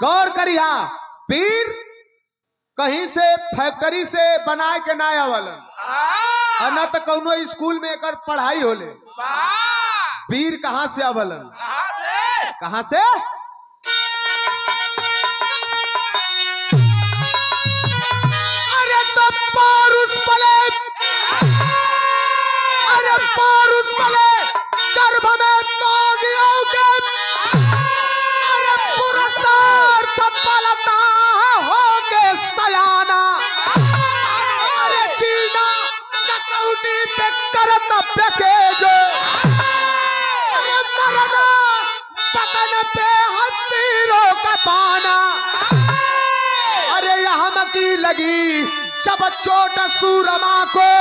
गौर करिया वीर कहीं से फैक्ट्री से बनाए के ना आवलन न तो कौनो स्कूल में एकर पढ़ाई होले। वीर कहाँ से आवलन? कहाँ से? अरे तो पारुस पले, अरे पारुस पले गर्भ में बागियों के, अरे पुरस्कार पलता हो के सयाना, अरे चीना कसौटी पे करत फेंके जो, अरे मरना पतन पे हत्तीरों का पाना। अरे यहाँ की लगी जब चोट सूरमा को,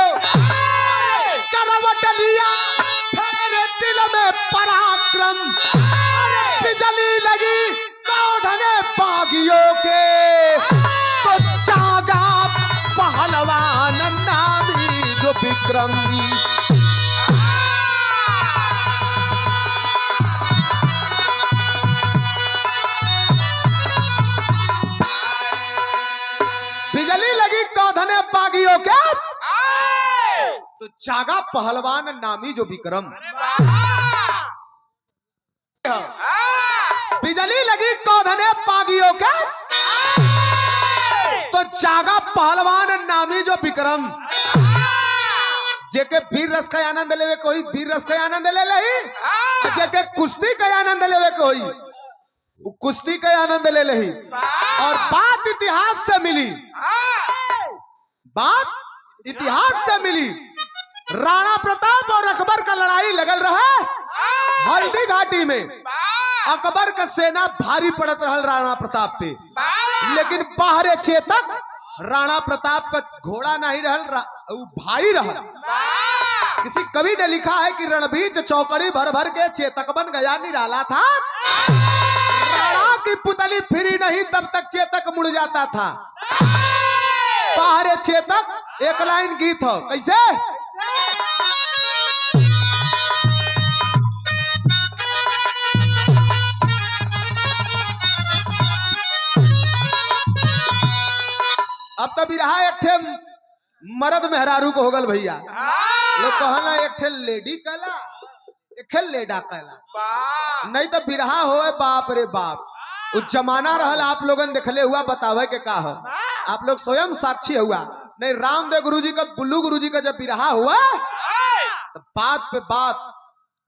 करवट लिया मेरे दिल में पराक्रम, बिजली लगी काढ़ने बागियों के, तो जागा पहलवान नामी जो विक्रम। बिजली लगी काढ़ने बागियों के, तो जागा पहलवान नामी जो विक्रम। बिजली लगी काढ़ने बागियों के, तो जागा पहलवान नामी जो विक्रम। जेके वीर रस का आनंद लेवे कोई वीर रस का आनंद ले लही, जेके कुश्ती का आनंद लेवे कोई कुश्ती का आनंद ले लही। और बात इतिहास से मिली, बात इतिहास से मिली। राणा प्रताप और अकबर का लड़ाई लगल रहा हल्दी घाटी में। अकबर का सेना भारी पड़त रहल राणा प्रताप पे, लेकिन बाहरे चेतक राणा प्रताप का घोड़ा नहीं रहल, भाई रहल। किसी कवि ने लिखा है कि रणभीच चौकड़ी भर भर के चेतक बन गया निराला था। राणा की पुतली फिरी नहीं तब तक चेतक मुड़ जाता था। बाहरे चेतक एक लाइन गीत हो, कैसे? अब तो बिरहा एक ठे मर्द मेहरारू को होगल भैया। लोग कहला एक ठे लेडी कहला, एक ठे लेडा कहला, नहीं तो बिरहा हो बाप रे बाप। उस जमाना रहल, आप लोगन देखले हुआ, बतावे के का हो, आप लोग स्वयं साक्षी हुआ। नहीं रामदेव गुरुजी का, बुल्लू गुरुजी का जब बिरहा हुआ तो बात पे बात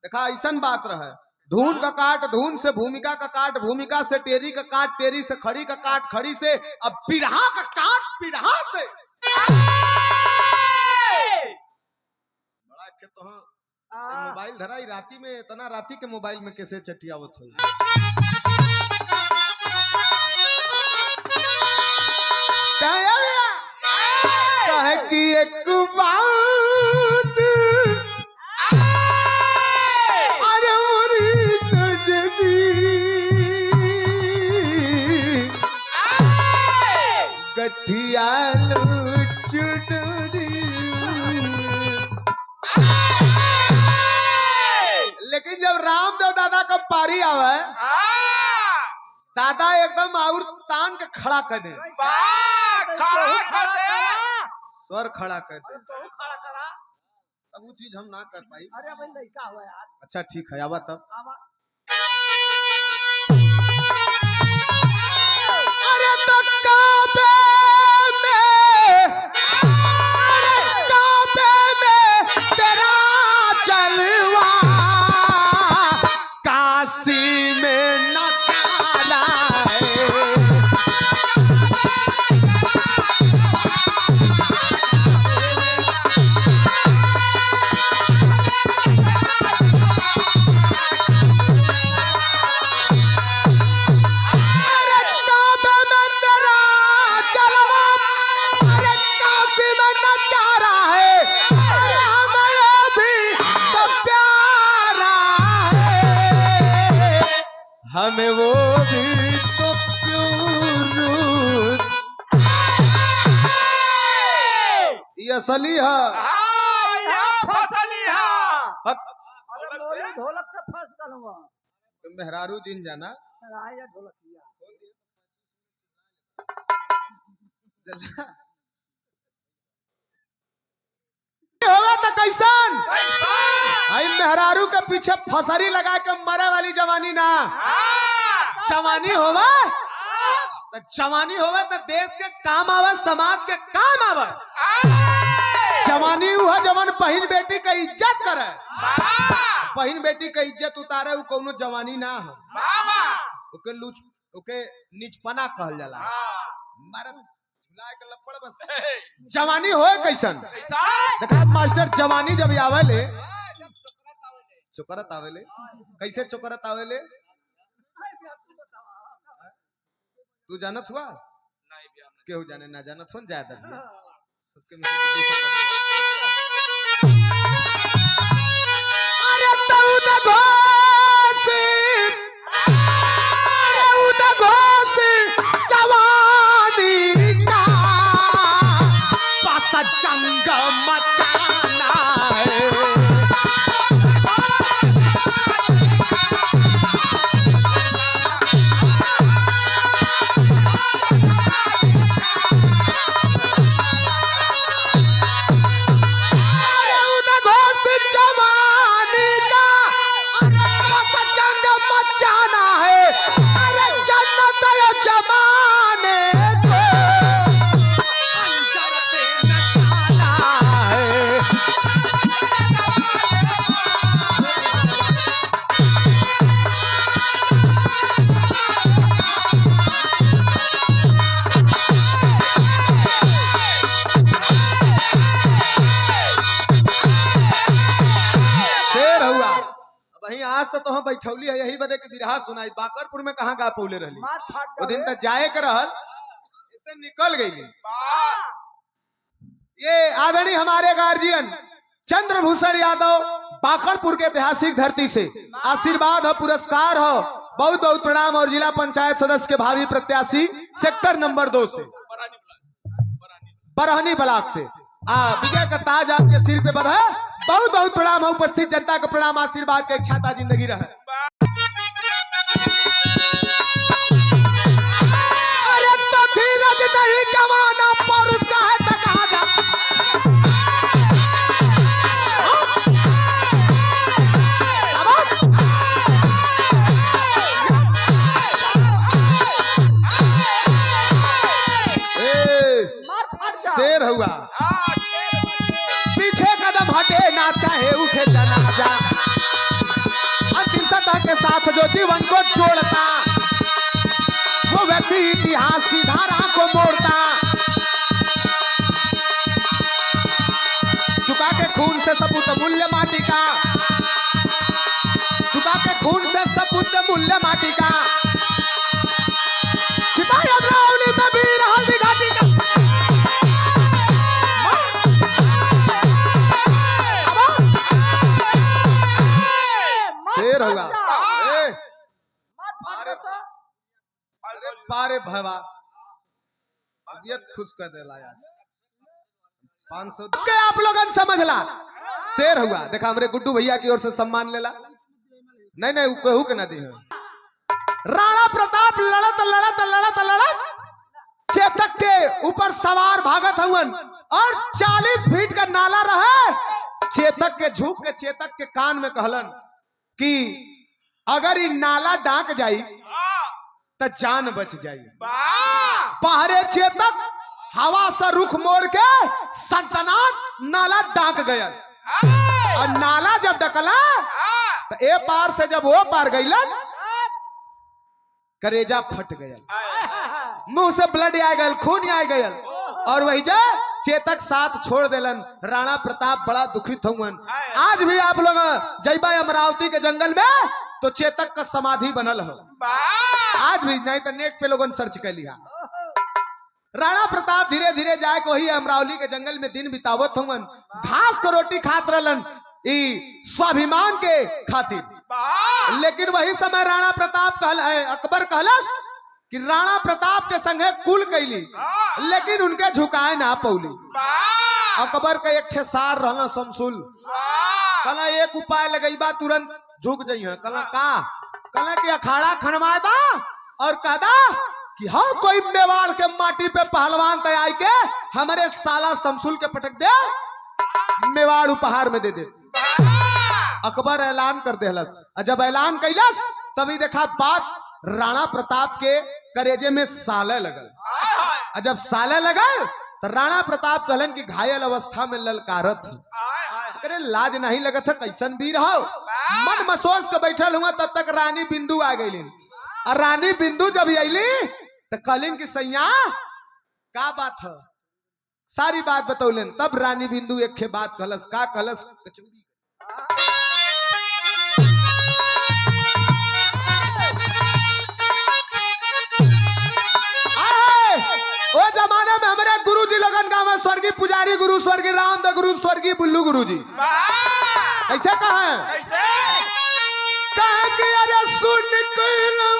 देखा ऐसा बात रहे। धून का काट धून से, भूमिका का काट भूमिका से, टेरी का काट टेरी से, खड़ी का काट खड़ी से, अब बिरहा का काट बिरहा से। बड़ा के तो मोबाइल धरा ही राती में, इतना राती के मोबाइल में कैसे चटियावत हो। कहे कि एक बात अरे मोरी गठियालू चुनरी। लेकिन जब रामदेव दादा का पारी आवे, दादा एकदम और तान के खड़ा कर दे, स्वर खड़ा कर दे। अब वो चीज हम ना कर पाई। अरे भाई लड़का हुआ यार। अच्छा ठीक है, आवा तब। अरे तो काबे में तेरा जलवा, काशी में नजारा है। हमें वो भी तो क्यों ये असली है। ढोलक से फंस गल मेहरारू दिन जाना ढोलक होगा तो कैसन आई मेहरारू के पीछे फसरी लगा के मरे वाली जवानी ना जवानी होवा तो जवानी होवा तो देश के काम आवे समाज के काम आवे जवानी वह जवान बहन बेटी का इज्जत करे बहन बेटी का इज्जत उतारे वो कोनो जवानी ना हो ओके लूच ओके नीचपना कहल जाला मारे झुलाए के लपड़ बस जवानी होए कैसन देखा मास्टर जवानी जब आवेले चोकरत आवेले कैसे चोकरत आवेले तू जानत हुआ केहू जाने ना जानत हो ज्यादा सबके अरे जवानी का पासा जंग मचाना है तो हम बैठौली है यही बदे के बिरहा सुनाई बाकरपुर में कहाँ गा पौले रहली वो दिन तक जाए के रहल इससे निकल गई ये आदरणीय हमारे गार्जियन चंद्रभूषण यादव बाकरपुर के ऐतिहासिक धरती से आशीर्वाद हो पुरस्कार हो बहुत बहुत प्रणाम और जिला पंचायत सदस्य के भावी प्रत्याशी सेक्टर नंबर 2 से बरहनी ब्लॉक से विजय का ताज आपके सिर पे बधा बहुत बहुत प्रणाम है उपस्थित जनता का प्रणाम आशीर्वाद का इच्छा था जिंदगी रहे अरे तो धीरज नहीं कमाना पर उसका है तो कहां जा शेर हुआ पीछे कदम हटे ना चाहे उठे जनाजा अंतिम सतह के साथ जो जीवन को जोड़ता वो व्यक्ति इतिहास की धारा को मोड़ता चुका के खून से सपूत मूल्य माटी का चुका के खून से सपूत मूल्य माटी का सिपाही अमरावली में वीर हल्दी घाटी का शेर होगा पारे भवा तबियत खुश कर देला यार 500 के आप लोगन समझला शेर हुआ देखा हमरे गुड्डू भैया की ओर से सम्मान लेला नहीं कहू के ना दी राणा प्रताप लड़त चेतक के ऊपर सवार भागत हुवन और 40 फीट का नाला रहे चेतक के झुक के चेतक के कान में कहलन कि अगर ये नाला डाक जाई तो जान बच जाई बाहरे चेतक हवा से रुख मोड़ के सनसनाट नाला डाक गया और नाला जब डकला तो ए पार से जब वो पार गईलन करेजा फट गया मुंह से ब्लड आ गया खून आ गया और वही जा चेतक साथ छोड़ देलन राणा प्रताप बड़ा दुखित हुवन आज भी आप लोग जैबा अमरावती के जंगल में तो चेतक का समाधि बनल हो आज भी नहीं तो नेट पे लोगों ने सर्च कर लिया राणा प्रताप धीरे धीरे जाए को ही अमरावती के जंगल में दिन बितावत हुवन घास को रोटी खात रहलन स्वाभिमान के खातिर लेकिन वही समय राणा प्रताप अकबर कहलस कि राणा प्रताप के संगे कुल कैली लेकिन उनके झुकाए ना पौली अकबर का एक सार रहना शमसुल कला एक उपाय लगेबा तुरंत झुक जाइए कला का कला कि अखाड़ा खनवा दा और कहदा कि हाँ कोई मेवाड़ के माटी पे पहलवान तैयार के हमारे साला शमसुल के पटक दे, मेवाड़ उपहार में दे दे। अकबर ऐलान कर देहलस, जब ऐलान कैलस तभी देखा बात राणा प्रताप के करेजे में साले लगल। जब साले लगल तो राणा प्रताप कहलन कि घायल अवस्था में ललकारत करे लाज नहीं लगत है, कैसन वीर हो। मन मसोस के बैठल हुआ तब तक रानी बिंदु आ गई। और रानी बिंदु जब अली तो कहलिन कि सैया का बात है, सारी बात बतौलन। तब रानी बिंदु एक बात कहलस, का कहलस, ओ जमाने में हमारे गुरु जी लगन गाँव में स्वर्गीय पुजारी गुरु, स्वर्गीय रामदेव गुरु, स्वर्गीय बुल्लू गुरु जी कैसे कहा कि अरे सुन कैला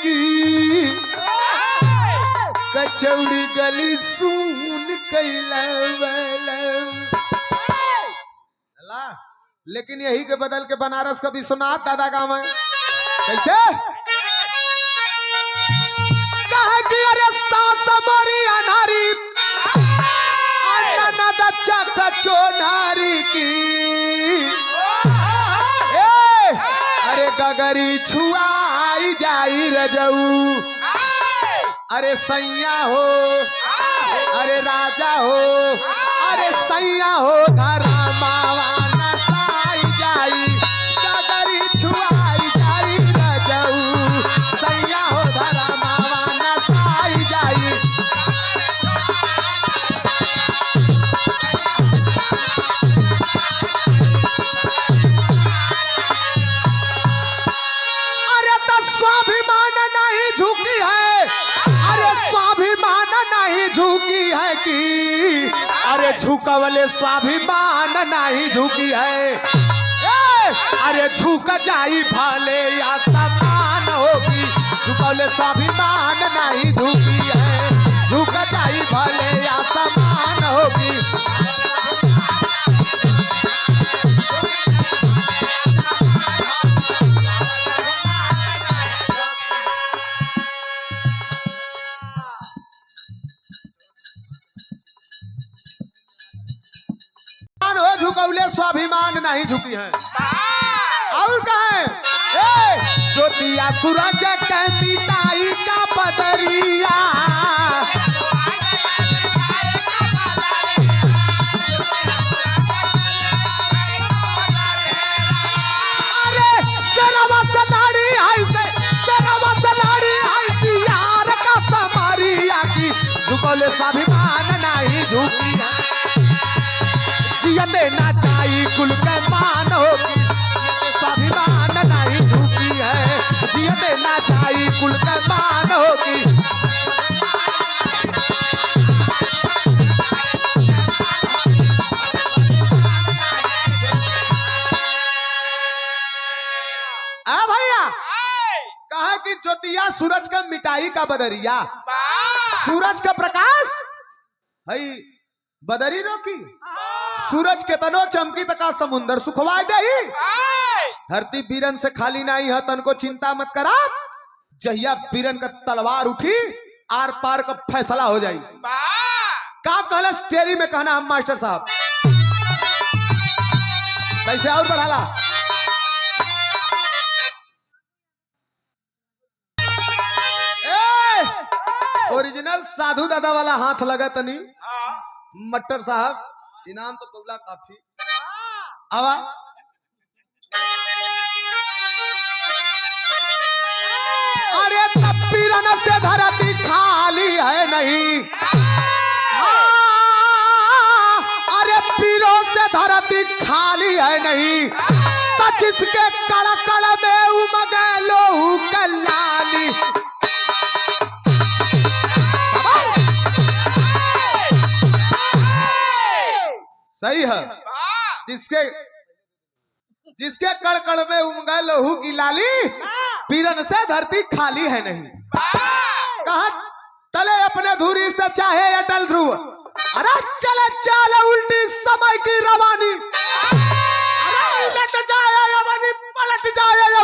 की कचौड़ी गली सुन कैला लेकिन यही के बदल के बनारस का विश्वनाथ दादा गाँव है कैसे कहा कि अरे सास मोरी अनारी बच्चा कचो नारी की अरे गगरी छुआई जाई रजऊ, अरे सैया हो, अरे राजा हो, अरे सैया हो धरा मावा नसाई जाई, गगरी छुआई जाई रजऊ, सैया हो धरा मावा नसाई जाई। अरे झुकवले स्वाभिमान नहीं झुकी है, अरे झुक जाई भले या समान होगी, झुकवले स्वाभिमान नहीं झुकी है, झुक जाई भले या समान होगी। झुकौले स्वाभिमान नहीं झुकी है। और कहे ज्योतिया सूरज के मिटाई का बदरिया, अरे सरवा सलाड़ी ऐसे, सरवा सलाड़ी ऐसी यार का समारिया की, झुकौले स्वाभिमान नहीं झुकी है, जियते ना चाही कुल के मान होगी, स्वाभिमान नहीं झुकी है, जियते ना चाही कुल के मान होगी। भैया कहा कि ज्योतिया सूरज का मिटाई का बदरिया, सूरज का प्रकाश है बदरी रोकी, सूरज के तनो चमकी तका समुंदर सुखवाई दे, धरती बीरन से खाली नहीं है, तन को चिंता मत करा, जहिया बीरन का तलवार उठी आर पार का फैसला हो जाई। का कहला स्टेरी में कहना हम मास्टर साहब कैसे और बढ़ाला, ओरिजिनल साधु दादा वाला हाथ लगा तनी मट्टर साहब, इनाम तो पौला काफी आवा। अरे तब पीरन से धरती खाली है नहीं, अरे पीरों से धरती खाली है नहीं, जिसके कड़ कड़ में उमगे लोहू कलाली, सही है, जिसके कड़कड़ में उमगा लहू की लाली, पीरन से धरती खाली है नहीं। कहा टले अपने धुरी से चाहे अटल ध्रुव, अरे चले चाले उल्टी समय की रवानी, अरे उलट जाए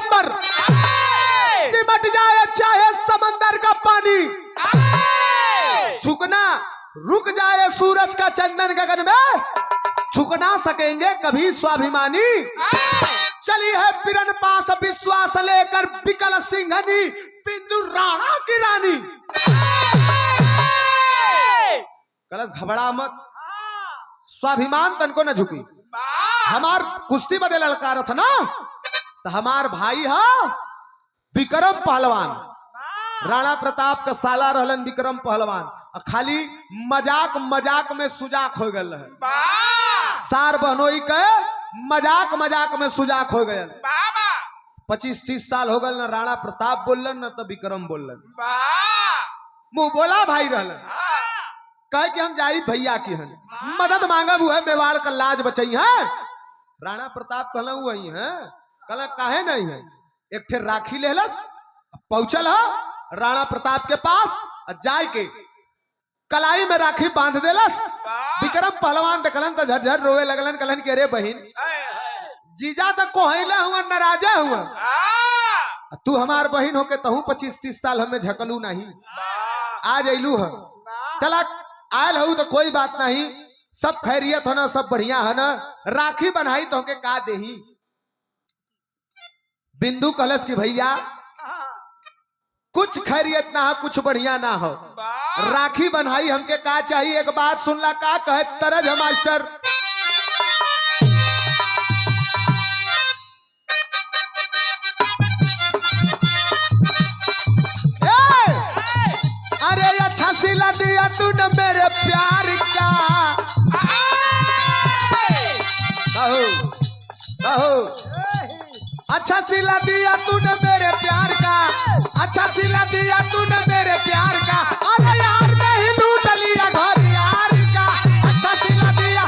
अंबर, सिमट जाए चाहे समंदर का पानी, झुकना रुक जाए सूरज का चंदन गगन में, झुक ना सकेंगे कभी स्वाभिमानी। चली है बिरन पास विश्वास लेकर विकल सिंहनी, बिंदु राणा की रानी। कलश घबरा मत, स्वाभिमान तन को न झुकी। हमार कुश्ती बदे लड़का था ना, तो हमार भाई हा विक्रम पहलवान, राणा प्रताप का साला रहलन विक्रम पहलवान। खाली मजाक मजाक में सुजाक हो गल है, सार बहनोई के मजाक मजाक में सुजाक हो गए। 25-30 साल हो गए ना राणा प्रताप बोलन न तो विक्रम बोलन, मुंह बोला भाई रहलन। कहे कि हम जाई भैया की हन, मदद मांगा हुआ है, मेवाड़ का लाज बचाई है। राणा प्रताप कहला वही है, कहला काहे नहीं है। एक ठे राखी लेहलस, पहुंचल है राणा प्रताप के पास, जाय के कलाई में राखी बांध देलस। विक्रम पहलवान देखलन तो झरझर रोवे लगलन, कहलन कि अरे बहिन जीजा तो कोहला हुआ नाराजा हुआ, तू हमार बहिन होके तहू 25-30 साल हमें झकलू नहीं, आज अइलू है, चला आयल हूँ तो कोई बात नहीं, सब खैरियत है ना, सब बढ़िया है ना, राखी बनाई तो के का देही। बिंदु कलश की भैया कुछ खैरियत ना हो, कुछ बढ़िया ना हो, राखी बनाई हमके का चाहिए। एक बात सुनला का कहे तरज मास्टर, अरे अच्छा सिला दिया तूने मेरे प्यार का, कहो कहो अच्छा सिला दिया तूने मेरे प्यार का, अच्छा सिला दिया तूने मेरे प्यार का, अरे यार नहीं लूट लिया घर यार का, अच्छा सिला दिया।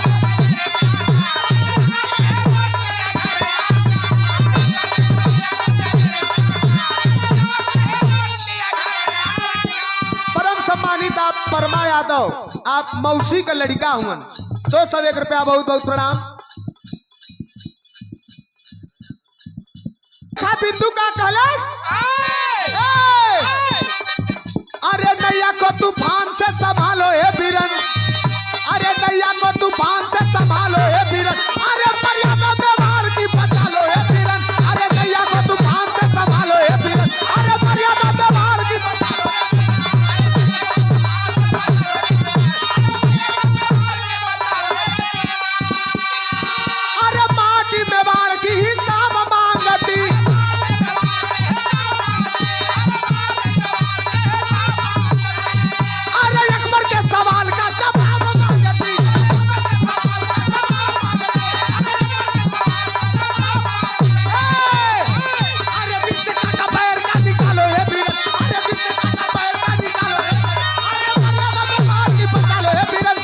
परम सम्मानित आप परमा यादव, आप मौसी का लड़का हुआ, 201 रुपया, बहुत बहुत प्रणाम। बिंदु का कहलस, अरे नैया को तूफान से संभालो हे बीरन, अरे नैया को तूफान से संभालो हे बीरन, अरे मर्यादा व्यवहार की बचा लो हे बीरन, अरे नैया को तूफान से संभालो हे बीरन, अरे मर्यादा व्यवहार की बचा लो। अरे माटी में बाढ़ की हिसाब मांगती, सवाल का जवाब मांगती, अरे बीच का पैर का निकालो हे बीरन, अरे बीच का पैर का निकालो हे, अरे मर्यादा व्यवहार की बचा लो हे बीरन।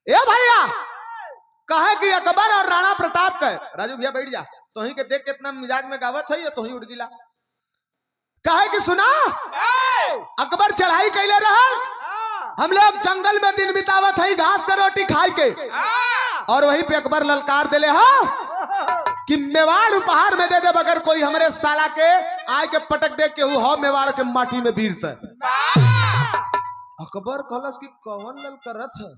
ए भैया कहे कि अकबर और राणा प्रताप का, राजू भैया बैठ जा, तो ही के देख कितना मिजाज में गावत है, तो ही उड़ गिला। कहे कि सुना अकबर चढ़ाई कैले रहल, हम लोग जंगल में दिन बितावत है घास का रोटी खाई के, और वहीं पे अकबर ललकार दिले हा कि मेवाड़ उपहार में दे दे, अगर कोई हमारे साला के आय के पटक दे के हो मेवाड़ के माटी में बीरता। अकबर कहलस कि कौन ललकारत है,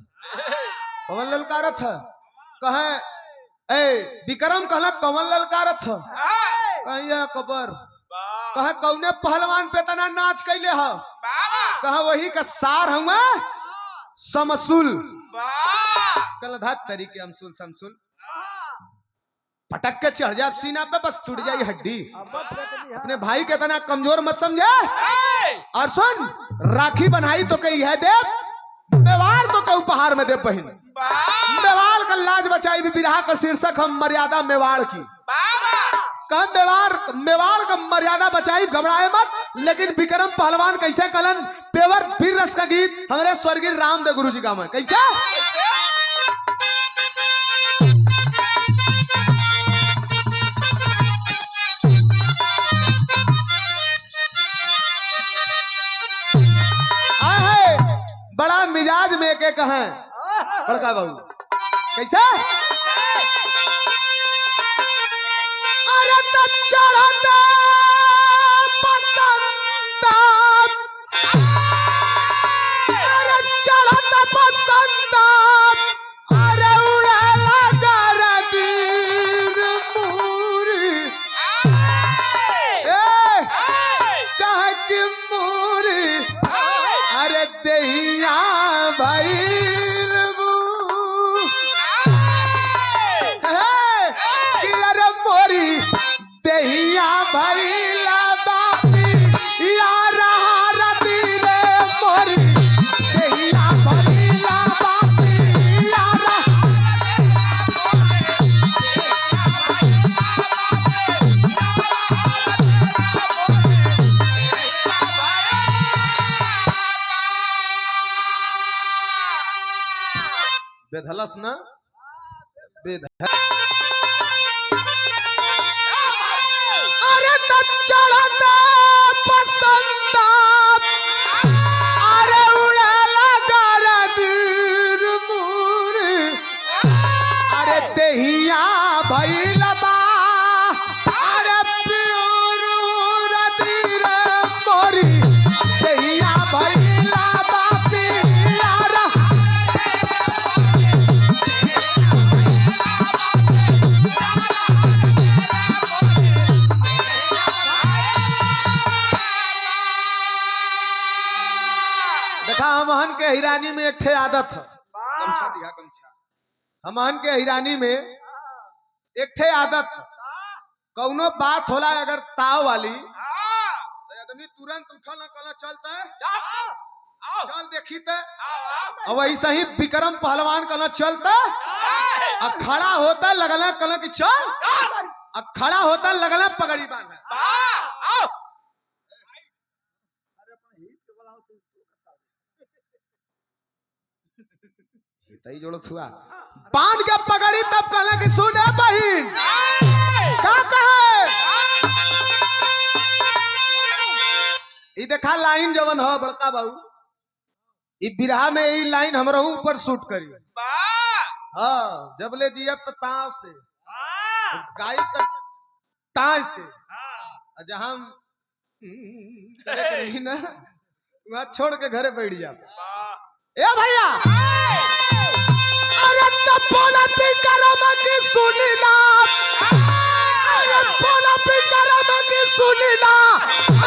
कौन ललकारत है, कहे ए विक्रम कहला कौन ललकारत है, कहीं अकबर कहे कौने पहलवान पे तना नाच कैले है, कहा वही का सार हुआ समसुल, कल धात तरीके अमसुल समसुल, पटक के चढ़ जाए सीना पे बस टूट जाए हड्डी। अपने भाई के तना कमजोर मत समझे, और सुन राखी बनाई तो कही है दे, मेवाड़ तो कहीं उपहार में दे बहन, मेवाड़ का लाज बचाई भी बिरहा का शीर्षक हम मर्यादा मेवाड़ की, कह मेवाड़ का मर्यादा बचाई, घबराए मत। लेकिन विक्रम पहलवान कैसे कलन पेवर फिर रस का गीत हमारे स्वर्गीय रामदेव गुरु जी का में कैसे, के कहें बड़का बाबू कैसे अरे तो चढ़ता पसंद अरे चढ़ता पसंद अरे उड़ेला गरदीर मूरी कह कि मूरी अरे दहिया भइल अरे मोरी दहिया भइला बापी यार हारती रे मोरी दहिया भइला बापी यार बेधलस ना अरे तो चढ़ता पसंद अरे उड़ेला गरदीर मूरी अरे दहिया भइल बा अरे प्योर रदीर मोरी दहिया भइल बा प्यार देखा हमहन के हिरानी में एक ठे आदत है गमछा दिया गमछा हमहन के हिरानी में एक ठे आदत है कौनो बात होला अगर ताव वाली तो आदमी तुरंत उठल न कल चलता है चल देखी ते और वैसे ही विक्रम पहलवान कल चलता अब खड़ा होता लगल कल की चल अब खड़ा होता लगल पगड़ी बांध तई जोड़ो छुआ बांध के पगड़ी तब कहला कि सुन है बहिन का कहे ई देखा लाइन जवन हो बड़का बाबू ई बिरहा में ई लाइन हमरा ऊपर शूट करी हां जब ले जियब त ताव से गाय तक ताय से जहां करे ना वहां छोड़ के घरे बैठ जा ए भैया अरे तो बोलत करम की सुनिला अरे बोलत करम की सुनिला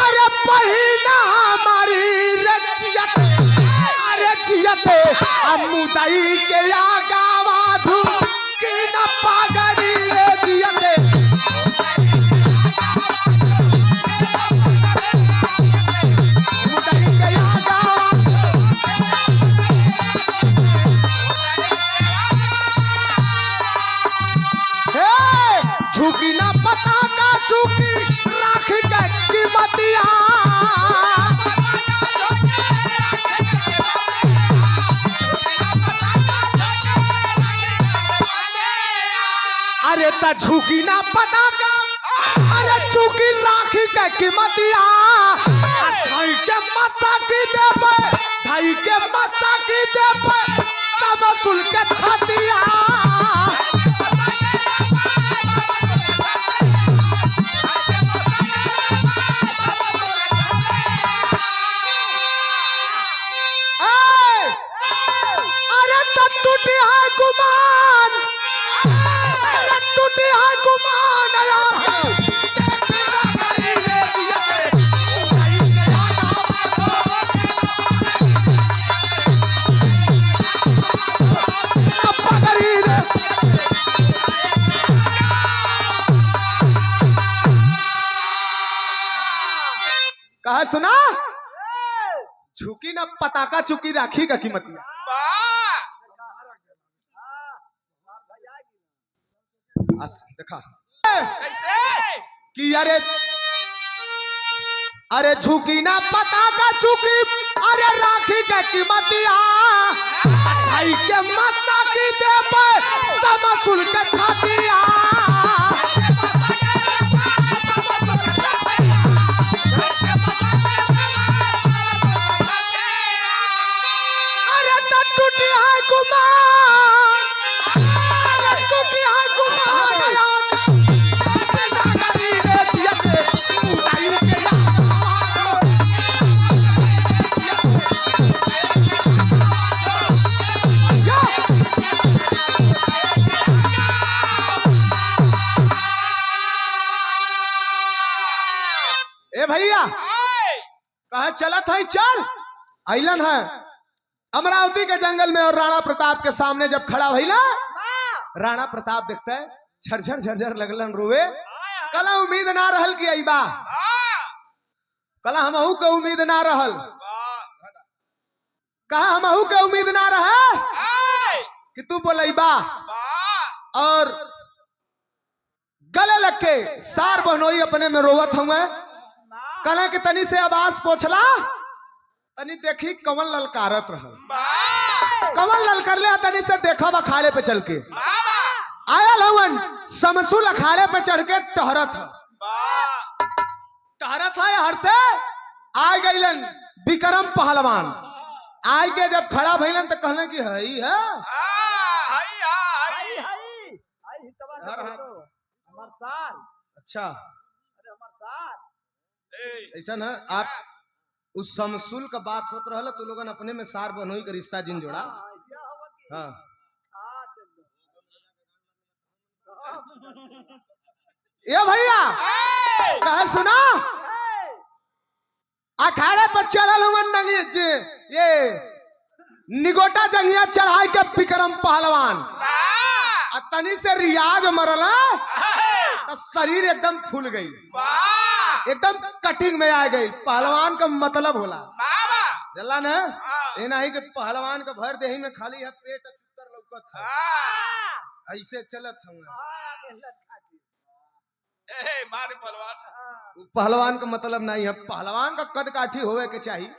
अरे पहिना हमारी रचियत अरे जियत अमुदाई के आगावा धू की न पागड़ी रे जियत अमुदाई के आगावा झुकी ना पता का झुकी राख के कीमतिया अरे ता झुकी ना पता का अरे झुकी राख के कीमतिया धाई के मसा की दे पे धाई के मसा की दे पे सब सुल के छतिया टूटी है गुमान टूटी है गुमान कहा सुना झुकी ना पताका चुकी राखी का कीमतिया देखा कि अरे झुकी ना पता का झुकी अरे राखी के कीमतिया भाई के मसा की दे पे समसुल के छातिया अरे तो टूटी भैया कहा चला था चल आइलन है अमरावती के जंगल में और राणा प्रताप के सामने जब खड़ा भैला राणा प्रताप देखता है झरझर झरझर लगलन रोवे कला उम्मीद ना रहल कि अइबा कला हमहू के उम्मीद ना रहल कहा हमहू के उम्मीद ना रहा कि तू बोलैबा और गले लग के सार बहनोई अपने में रोवत हुए कला के तनी से आवाज पोछला तनी देखी कमल ललकारत रहल कमल ललकर ले तनी से देखा अखाड़े पे चल के आयल हवन समसुल अखाड़े पे चढ़ के टहरत है हर से आ गईलन विक्रम पहलवान आय के जब खड़ा भइलन तो कहने की हई है अच्छा ऐसा ना आप उस समसुल का बात होत रहल तो लोगन अपने में सार बनोई का रिश्ता जिन जोड़ा हाँ ये भैया कहा सुना अखाड़े पर चढ़ल हुआ ये निगोटा जंगिया चढ़ाई के विक्रम पहलवान तनी से रियाज मरला तो शरीर एकदम फूल गई एकदम कटिंग में आ गई पहलवान का मतलब होला जल्ला ना ये नहीं कि पहलवान का भर देही में खाली है पेट चुतर लौकत है ऐसे चलत पहलवान का मतलब नहीं है पहलवान का कद काठी होवे के चाहिए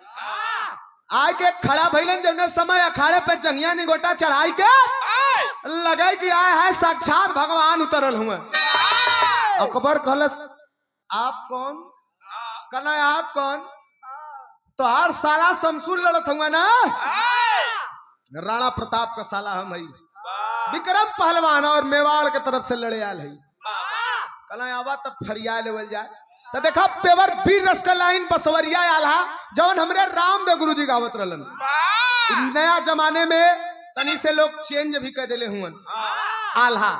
आय के खड़ा भइलन जौने समय अखाड़े पे जंगिया निगोटा चढ़ाई के लगे कि आए है साक्षात भगवान उतरल हुए अकबर कहलस आप कौन कहना आप कौन तो हर सारा समसूल लड़त हुआ ना राणा प्रताप का साला हम है विक्रम पहलवान और मेवाड़ के तरफ से लड़े आल है कहना आवा तब फरिया लेवल जाए तो देखा पेवर वीर रस का लाइन बसवरिया आला जौन हमरे रामदेव गुरु जी गावत रहलन नया जमाने में तनी से लोग चेंज भी कर दिले हुआ आल्हा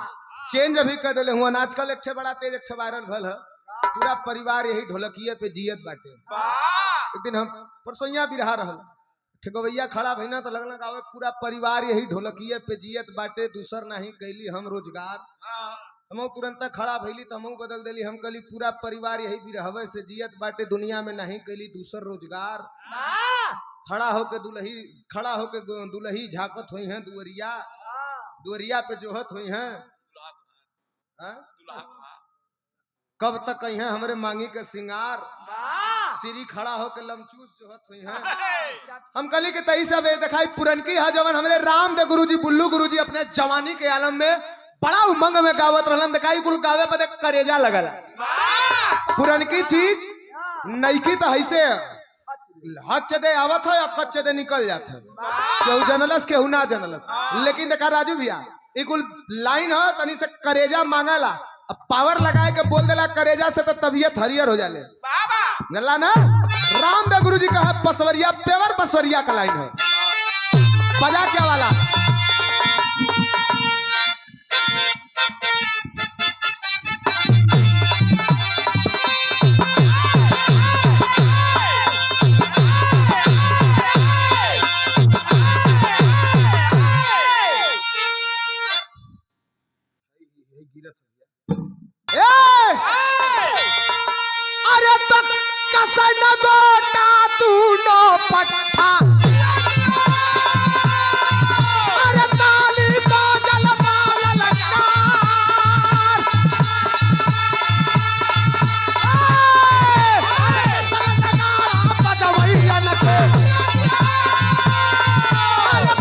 चेंज भी कर दिले हुआ आजकल एक बड़ा तेज एक वायरल भल है पूरा परिवार यही ढोलकिए पे जियत बाटे एक दिन हम परसोइया भी रहा रहल ठेकवैया खड़ा भइना तो लगना गावे पूरा परिवार यही ढोलकिए पे जियत बाटे दूसर नहीं कैली हम रोजगार हम तुरंत खड़ा भइली तो हम बदल देली हम कली पूरा परिवार यही भी रहवे से जियत बाटे दुनिया में नहीं कैली दूसर रोजगार खड़ा होके दुलही झाकत हुई हैं दुवरिया पे जोहत हुई हैं कब तक कही है हमरे मांगी के सिंगार सिरी खड़ा होके लमचूस जोहत हुई हैं हम कली के तई सब दिखाई पुरनकी है जवन हमरे रामदेव गुरुजी बुल्लू गुरुजी अपने जवानी के आलम में बड़ा उमंग में गावत रहलन दिखाई कुल गावे पर करेजा लगल पुरनकी चीज नईकी तो ऐसे हच दे आवत है या कच्च दे निकल जाता है केहू जनलस केहू ना जनलस लेकिन देखा राजू भैया ये कुल लाइन है तनी से करेजा मांगला अब पावर लगाए के बोल देला करेजा से तो तबीयत हरियर हो जाले जानला ना रामदेव गुरु जी का है पसवरिया पेवर पसवरिया का लाइन है बजा क्या वाला अरे तो कसन गोटा तू नो पट्टा अरे ताली बाजल बाल लकार बचवैया न के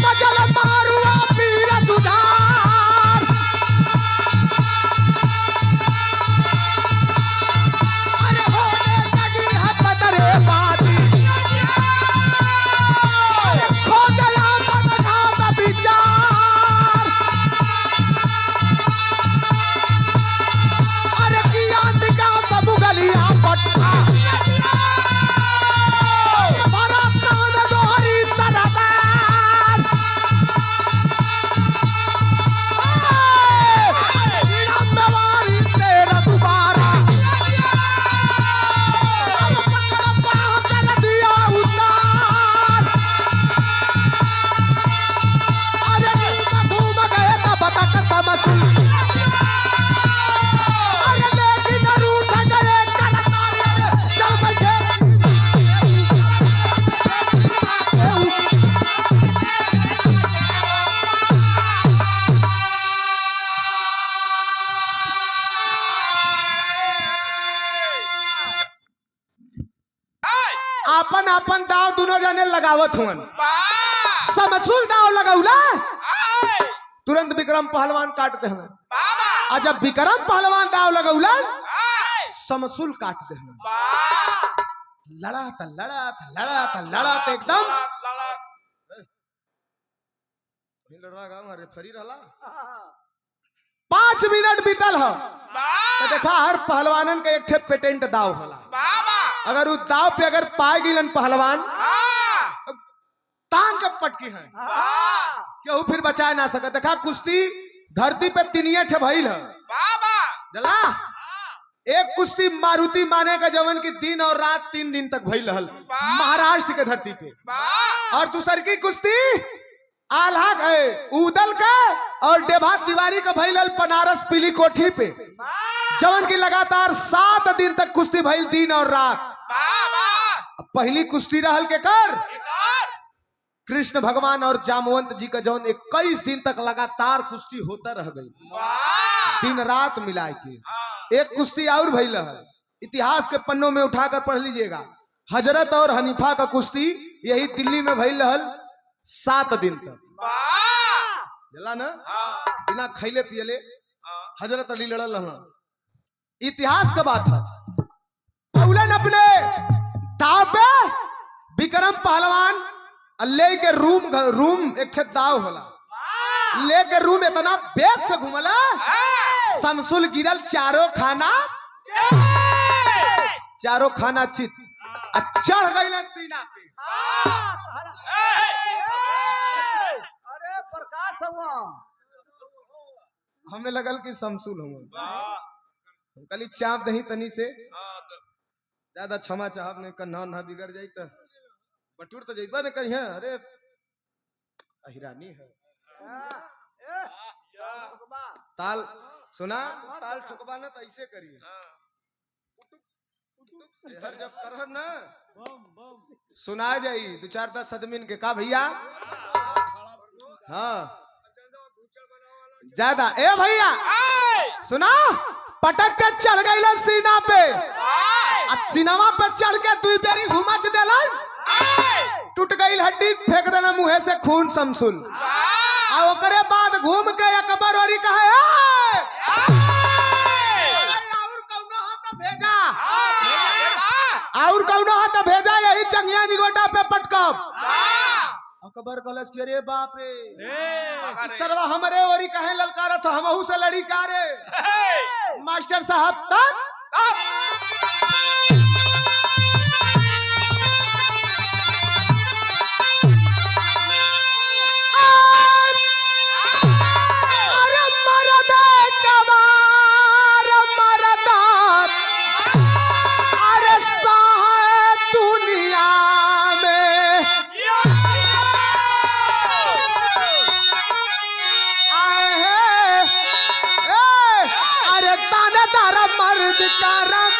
बचल मारुआ पीर जुझार अरे होने लगी है पतरे बाजी आपन आपन दाव दोनों जने लगावत हुन। समसुल दाव लगौला तुरंत विक्रम पहलवान काट दे। और जब विक्रम पहलवान दाव लगौला समसुल काट दे। लड़ा था लड़ा था लड़ा था लड़ा था एकदम रेफरी रहला 5 मिनट बीतल है तो देखा हर पहलवानन के एक ठे पेटेंट दाव होला। अगर उस दाव पे अगर पाए गिलन पहलवान तान के पटकी है केहू फिर बचा ना सके। देखा कुश्ती धरती पे तीनिया ठे भइल है जला। एक कुश्ती मारुति माने का जवन की दिन और रात 3 दिन तक भइल रहल महाराष्ट्र के धरती पे। और दूसर की कुश्ती आल्हा गए उदल का और डेभा तिवारी का भइल बनारस पीली कोठी पे जवन की लगातार 7 दिन तक कुश्ती भइल दिन और रात। पहली कुश्ती रहल के कर कृष्ण भगवान और जामवंत जी का जौन 21 दिन तक लगातार कुश्ती होता रह गई दिन रात मिला के। एक कुश्ती और भइल है इतिहास के पन्नों में उठाकर पढ़ लीजिएगा। हजरत और हनीफा का कुश्ती यही दिल्ली में भइल रहल 7 दिन तक जला ना बिना खैले पियले हजरत अली लड़ल रहा। इतिहास का बात है। पौलन अपने दाव पे विक्रम पहलवान ले के रूम एक ठे दाव होला लेके रूम इतना बेग से घुमला समसुल गिरल चारों खाना चित चढ़ गई सीना पे। अरे प्रकाश हमें लगल कि समसुल हम कली चाप दही तनी से ज्यादा क्षमा चाहब ने कन्हा ना बिगड़ जाई त बटूर तो जइबा न करिए। अरे अहिरानी है ताल सुना ताल ठोकबा न तो ऐसे करिए हर जब करहब ना सुना जाई 2-4 आदमी के का भैया। हाँ ज्यादा ए भैया सुना पटक के चढ़ गई सीना पे सीनामा पे चढ़ के 2 बेरी हुमच देलन टूट गई हड्डी फेंक देना मुंह से खून समसुल। और ओकरे बाद घूम के अकबर औरी कहे और कौनो हाथ भेजा यही चंगिया निगोटा पे पटकब। अकबर कलश के रे बाप रे सरवा हमरे ओरी कहे ललकार था हमहू से लड़ी का रे मास्टर साहब तब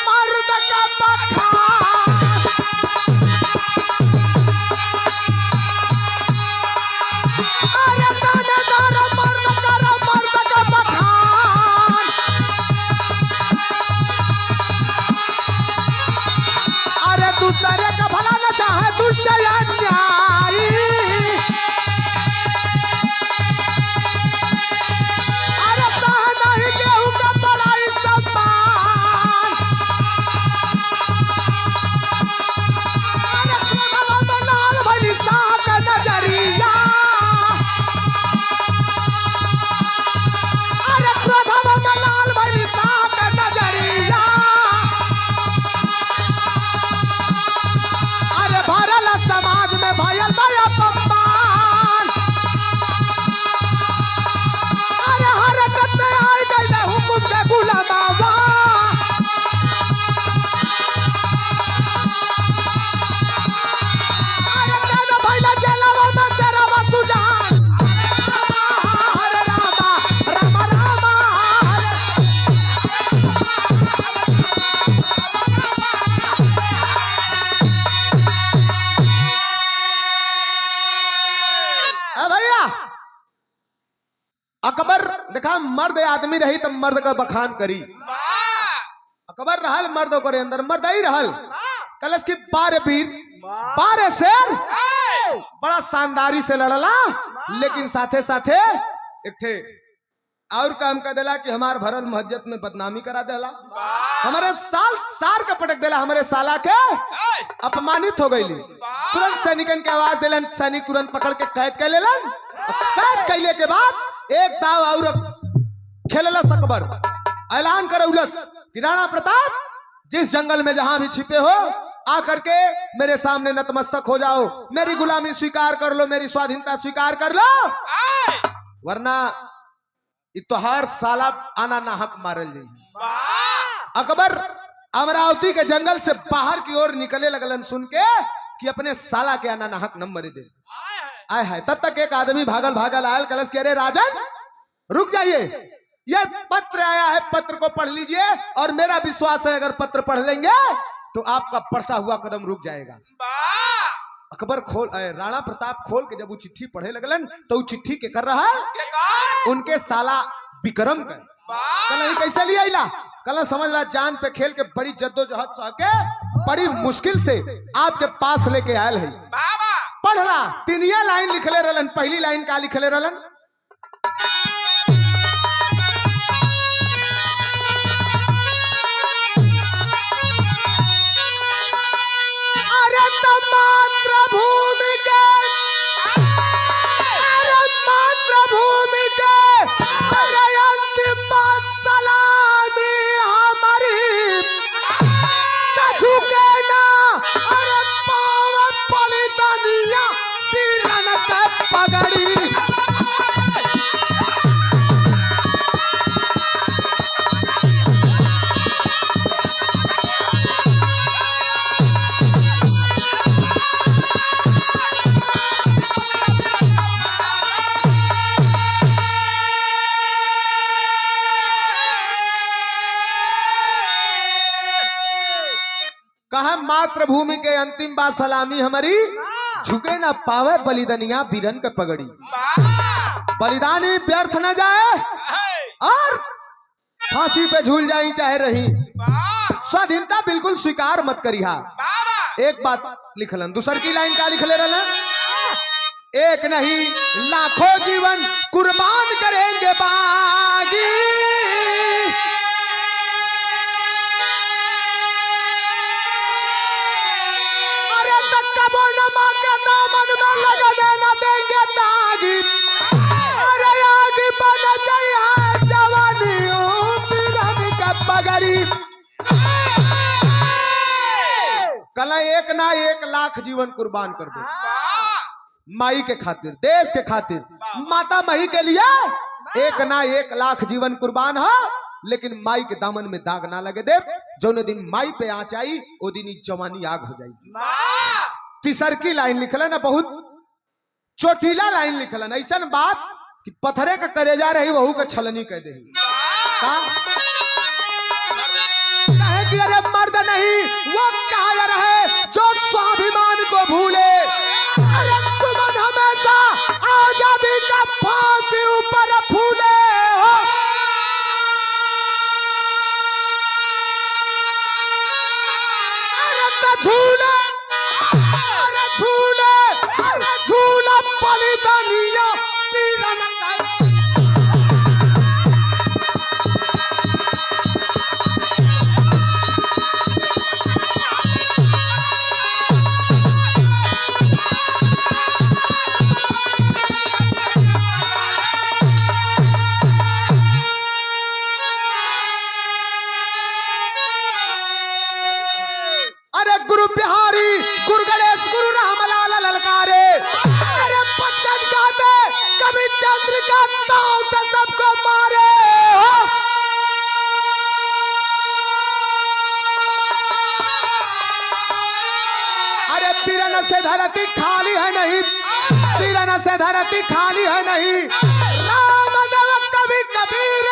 मर्द का बखान अरे दानेदार मर्द का बखान अरे दूसरे का भला न चाहे दुष्ट अन्यायी अरे सह नहीं केहू का बड़ाई सम्मान अरे प्रभु में लाल भली साक नजरिया अरे प्रभु में लाल भली साक नजरिया अरे भरल समाज में भयल भया सम्मान अरे हरकत में आई गई हुकुम से गुलामावा अरे तेरा भैला जलावा में तेरा सुजान हरे रामा रामा रामा भैया अकबर देखा मर्द आदमी रही तो मर्द का बखान करी। अकबर रहल मर्द करे अंदर मर्द ही रहल कलश की 12 वीर 12 शेर बड़ा शानदारी से लड़ला, लेकिन साथे साथे एक थे और काम कर देला कि हमार भरल महज्जत में बदनामी करा देला, हमारे सार के पटक देला, हमारे साला के अपमानित हो गई। तुरंत सैनिकन के आवाज दिलन, सैनिक तुरंत पकड़ के कैद कर लेलन। कैद कैले के बाद एक दाव और खेलला सकबर, ऐलान करौलस कि राणा प्रताप जिस जंगल में जहां भी छिपे हो आकर के मेरे सामने नतमस्तक हो जाओ, मेरी गुलामी स्वीकार कर लो, मेरी स्वाधीनता स्वीकार कर लो, वरना इतहार साला आना नाहक मारल जाई। अकबर अमरावती के जंगल से बाहर की ओर निकले लगलन सुन के कि अपने साला के आना नाहक न मरे दे। आए है तब तक एक आदमी भागल भागल आयल, कलश के अरे राजन रुक जाइए, यह पत्र आया है, पत्र को पढ़ लीजिए और मेरा विश्वास है अगर पत्र पढ़ लेंगे तो आपका बढ़ता हुआ कदम रुक जाएगा। अकबर राणा प्रताप खोल के जब वो चिट्ठी पढ़े लगलन तो वो चिट्ठी के कर रहा है उनके साला विक्रम का। कल कैसे लिया इला, कल समझ रहा जान पे खेल के बड़ी जद्दोजहद सह के बड़ी मुश्किल से आपके पास लेके आयल है। पढ़ला तीनिया लाइन लिखले रहलन। पहली लाइन का लिखले रहलन, मातृभूमि के अरे अंतिम सलामी हमारी झुके ना, अरे पावन पलितनिया पीरन के पगड़ी। कहा मातृभूमि के अंतिम बात सलामी हमारी झुके ना पावे बलिदानिया बीरन के पगड़ी। बलिदानी व्यर्थ न जाए और फांसी पे झूल जाई चाहे रही, स्वाधीनता बिल्कुल स्वीकार मत करिहा। एक बात लिखलन, दूसर की लाइन का लिखले रहलन, एक नहीं लाखों जीवन कुर्बान करेंगे बागी, मां के दामन में लगने न देंगे दागी, अरे आग बन जाए जवानी बीरन के पगड़ी। कल एक ना 1 लाख जीवन कुर्बान कर दो माई के खातिर, देश के खातिर, माता मही के लिए 1 ना 1 लाख जीवन कुर्बान हो, लेकिन माई के दामन में दाग ना लगे दे। जो दिन माई पे आँच आई वो दिन जवानी आग हो जाएगी। तीसर की लाइन लिखलन है, बहुत चोटीला लाइन लिखलन, ऐसा बात कि पत्थरे का करेजा रही वहू का छलनी कह दे। कि अरे मर्द नहीं वो कायर है जो स्वाभिमान को भूले, अरे सुमन हमेशा आजादी का फांसी ऊपर फूले हो। अरे झूले झूला बलिदानिया बीरन के। अरे गुरु बिहारी गुरु गणेश गुरु रामलाल ललकारे, अरे बच्चन गाते कभी चंद्रिका ताव से सबको मारे हो। अरे बीरन से धरती खाली है नहीं, बीरन से धरती खाली है नहीं, राम नव कभी कबीर